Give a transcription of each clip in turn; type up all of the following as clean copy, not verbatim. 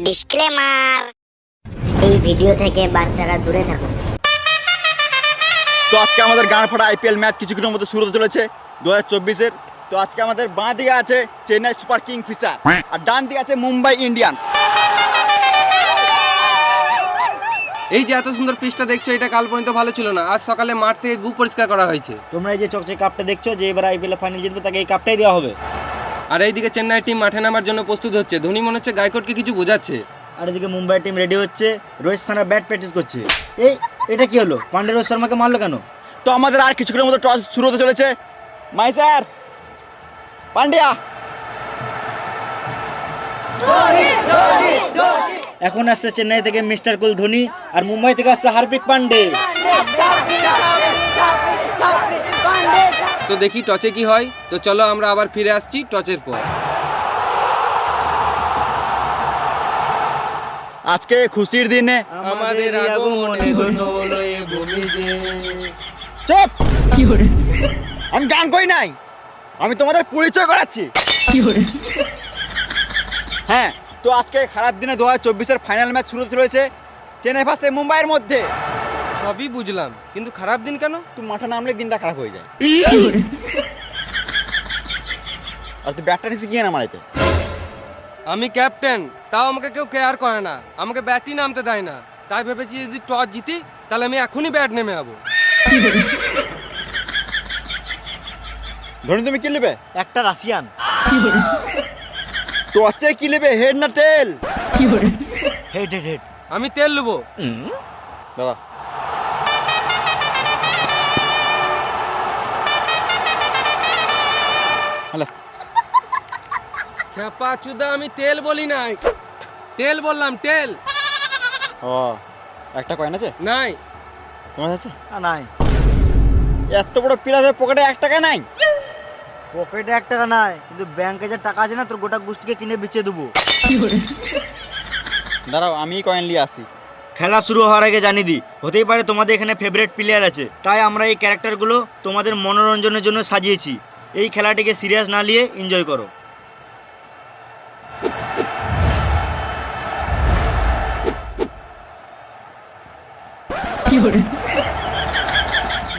Disclaimer, এই video থেকে বাচ্চারা দূরে থাকুন। তো আজকে আমাদের গান ফাটা আইপিএল ম্যাচ কিছুক্ষণের মধ্যে শুরু হতে চলেছে 2024-এর। তো আজকে আমাদের বাঁ দিকে আছে চেন্নাই সুপার কিং ফিশার আর ডান দিকে আছে মুম্বাই ইন্ডিয়ান্স। এই যে এত সুন্দর পিচটা দেখছো, এটা কাল পর্যন্ত ভালো ছিল না। আজ সকালে মাঠ থেকে গু পরিষ্কার করা হয়েছে। তোমরা এই যে চকচকে কাপটা দেখছো, যে এবার আইপিএল ফাইনাল জিতবে তাকে এই কাপটাই দেওয়া হবে। আর এইদিকে চেন্নাই টিম মাঠে নামার জন্য প্রস্তুত হচ্ছে। ধোনি মনে হচ্ছে গায়কোটকে কিছু বোঝাচ্ছে। আর এদিকে মুম্বাই টিম রেডি হচ্ছে, রোহিত শর্মা ব্যাট প্র্যাকটিস করছে। এটা কি হলো? পান্ডে রোহিত শর্মাকে মারলো কেন? তো আমাদের আর কিছুক্ষণের মধ্যে টস শুরু হতে চলেছে। মাই স্যার পান্ডিয়া। এখন আসছে চেন্নাই থেকে মিস্টার কুল ধোনি, আর মুম্বাই থেকে আসছে হার্দিক পান্ডে। তো দেখি টচে কি হয়। তো চলো আমরা আবার ফিরে আসছি টচের পর। আজকে খুশির দিনে আমাদের আগমনে হলো এ ভূমিতে। চুপ! আমি গান কই নাই, আমি তোমাদের পরিচয় করাচ্ছি। হ্যাঁ, তো আজকে খারাপ দিনে 2024-এর ফাইনাল ম্যাচ শুরু হতে চলেছে চেন্নাই ভার্সেস মুম্বাইয়ের মধ্যে। সবই বুঝলাম, কিন্তু খারাপ দিন কেন? তুমি মাঠে নামলে দিনটা খারাপ হয়ে যায়। আর তুই ব্যাটটা নিচে গিয়ে না মারাইতে। আমি ক্যাপ্টেন, তাও আমাকে কেউ কেয়ার করে না, আমাকে ব্যাটই নামতে দেয় না। তাই ভেবেছি যদি টস জিতি তাহলে আমি এখনই ব্যাট নেমে যাবো। ধোনি তুমি কি নেবে? একটা রাশিয়ান। তো হচ্ছে কি নেবে, হেড না টেল? Head head head. আমি তেল নেবো। দাঁড়া। হ্যালো। খেপা চুদা, আমি তেল বলি নাই, তেল বললাম, তেল। ও, একটা কয়েন আছে? নাই। তোমার আছে? নাই। এত বড় প্লেয়ারের পকেটে 1 টাকা নাই? পকেটে 1 টাকা নাই, কিন্তু ব্যাংকে যে টাকা আছে না, তোর গোটা গোষ্ঠীকে কিনে বেচে দেবো। দাঁড়াও, আমি কয়েন নিয়ে আসি। খেলা শুরু হওয়ার আগে জানিয়ে দিই, হতেই পারে তোমাদের এখানে ফেভারিট প্লেয়ার আছে, তাই আমরা এই ক্যারেক্টারগুলো তোমাদের মনোরঞ্জনের জন্য সাজিয়েছি। এই খেলাটিকে সিরিয়াস না নিয়ে এনজয় করো।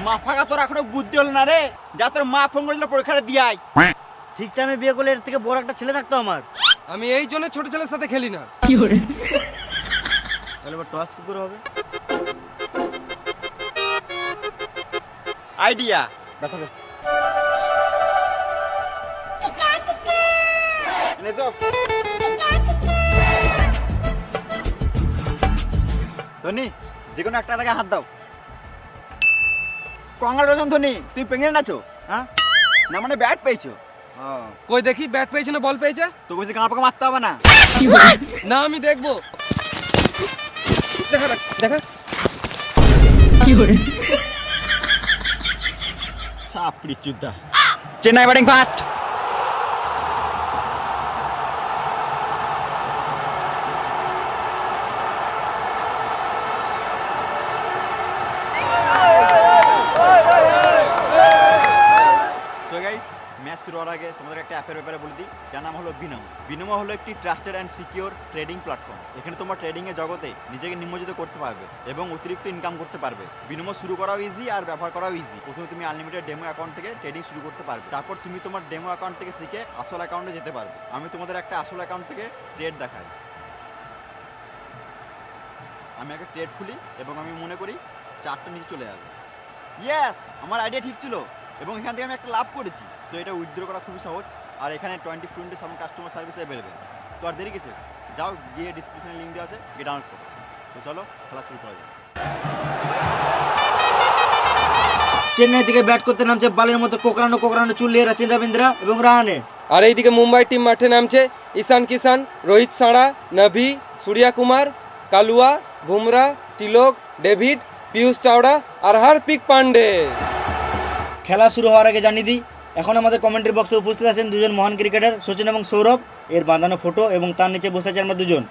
মা ফাঁকা তোর এখনো বুদ্ধি হলো না রে, যা তোর মা ফোন করেছিল পরীক্ষাটা দিয়ে আয়। ঠিক টাইমে বিয়ে করলে এর থেকে বড় একটা ছেলে থাকতো আমার। আমি এই জন্য ছোট ছেলের সাথে খেলি না। তাহলে এবার টস কি করে হবে? আইডিয়া দেখা দে। এনে তো ধোনি, যে কোনো একটা থেকে হাত দাও। কংগ্রাচুলেশন ধোনি, তুমি প্রেগনেন্ট আছো। হ্যাঁ না মানে ব্যাট পেয়েছো। কই দেখি, ব্যাট পেয়েছে না বল পেয়েছে? তো বলছি গাঁ পাকা মারতে হবে না। না আমি দেখবো। দেখা দেখা। চাপড়ি চুদা। Chennai batting first. ম্যাচ শুরু হওয়ার আগে তোমাদের একটা অ্যাপের ব্যাপারে বলে দিই, যার নাম হলো বিনমো। বিনমো হলো একটি trusted and secure trading platform. এখানে তোমরা ট্রেডিংয়ের জগতে নিজেকে নিমজ্জিত করতে পারবে এবং অতিরিক্ত ইনকাম করতে পারবে। বিনমো শুরু করাও ইজি আর ব্যবহার করাও ইজি। প্রথমে তুমি আনলিমিটেড ডেমো অ্যাকাউন্ট থেকে ট্রেডিং শুরু করতে পারবে, তারপর তুমি তোমার ডেমো অ্যাকাউন্ট থেকে শিখে আসল অ্যাকাউন্টে যেতে পারবে। আমি তোমাদের একটা আসল অ্যাকাউন্ট থেকে ট্রেড দেখাই। আমি একটা ট্রেড খুলি এবং আমি মনে করি 4টা নিচে চলে যাবে। ইয়েস, আমার আইডিয়া ঠিক ছিল এবং এখান থেকে আমি একটা লাভ করেছি। তো এটা উইথড্র করা খুবই সহজ, আর এখানে 24/7 কাস্টমার সার্ভিস অ্যাভেলেবেল। তো আর দেরি কিছু, যাও গিয়ে ডিসক্রিপশনে লিঙ্ক দেওয়া আছে, গিয়ে ডাউনলোড করো। তো চলো খেলা শুরু করা যাক। চেন্নাই থেকে ব্যাট করতে নামছে বালের মতো কোকড়ানো চুল নিয়ে রাচিন রবীন্দ্রা এবং রাহানে। আর এইদিকে মুম্বাই টিম মাঠে নামছে ঈশান কিষান, রোহিত সাড়া, নভি, সূর্যা কুমার, কালুয়া, বুমরা, তিলক, ডেভিড, পিয়ুষ চাওড়া আর হার্দিক পান্ডে। খেলা শুরু হওয়ার আগে জানিয়ে দিই, এখন আমাদের কমেন্ট্রি বক্সে উপস্থিত আছেন দুজন মহান ক্রিকেটার, সচিন এবং সৌরভ। এর বাঁধানো ফটো এবং তার নিচে বসে আছে আমরা দুজন।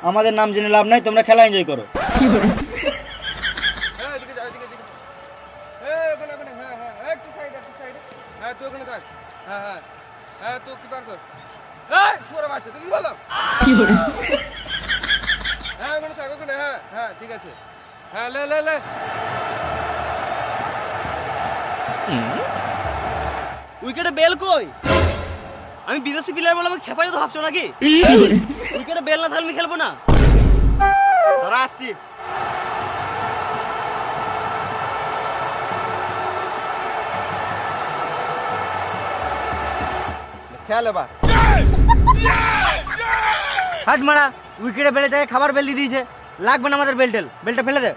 আমাদের নাম জেনে লাভ নাই, তোমরা খেলা এনজয় করো। হ্যাঁ ঠিক আছে, হ্যাঁ লে লে লে। উইকেটে বেল কই? আমি বিদেশি প্লেয়ার বলে আমাকে খেপাই তো ভাবছো নাকি? উইকেটে বেল না থাকলে আমি খেলবো না। তারা আসছি। খেয়াল এবার। হাট মারা, উইকেটে বেলে যায় খাবার বেল দিয়ে দিয়েছে, লাগবে না আমাদের বেলটেল, বেলটা ফেলে দে।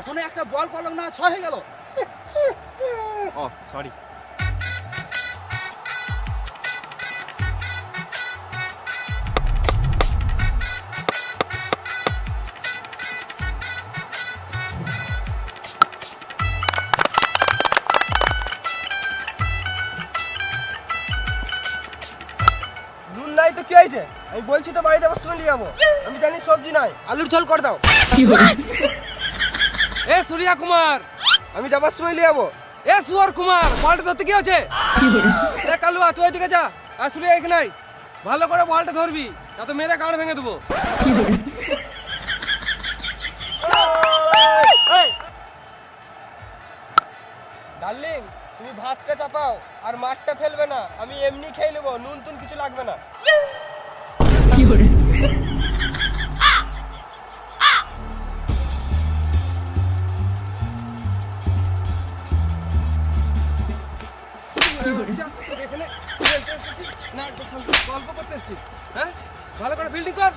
এখনো একটা বল করলাম না, 6 হয়ে গেল। ও সরি। নুন নাই তো কি হয়েছে? আমি বলছি তো বাড়িতে আবার শুনে নিয়ে যাবো। আমি জানি সবজি নাই, আলুর ঝোল করে দাও। এ সূর্যা কুমার, আমি যাবার সময় নিয়ে যাবো। এ সুয়ার কুমার, বলটা ধরতে কি আছে? এ কালুয়া তুই এদিকে যা, আর সূর্যা এখানে নাই। ভালো করে বলটা ধরবি, না তো মেরে গাঁড় ভেঙে দেবো। ডার্লিং, তুমি ভাতটা চাপাও আর মাঠটা ফেলবে না, আমি এমনি খেয়ে নেবো, নুন তুন কিছু লাগবে না। এখানে খেলতে এসেছি না, গল্প করতে এসেছি? হ্যাঁ, ভালো করে ফিল্ডিং কর।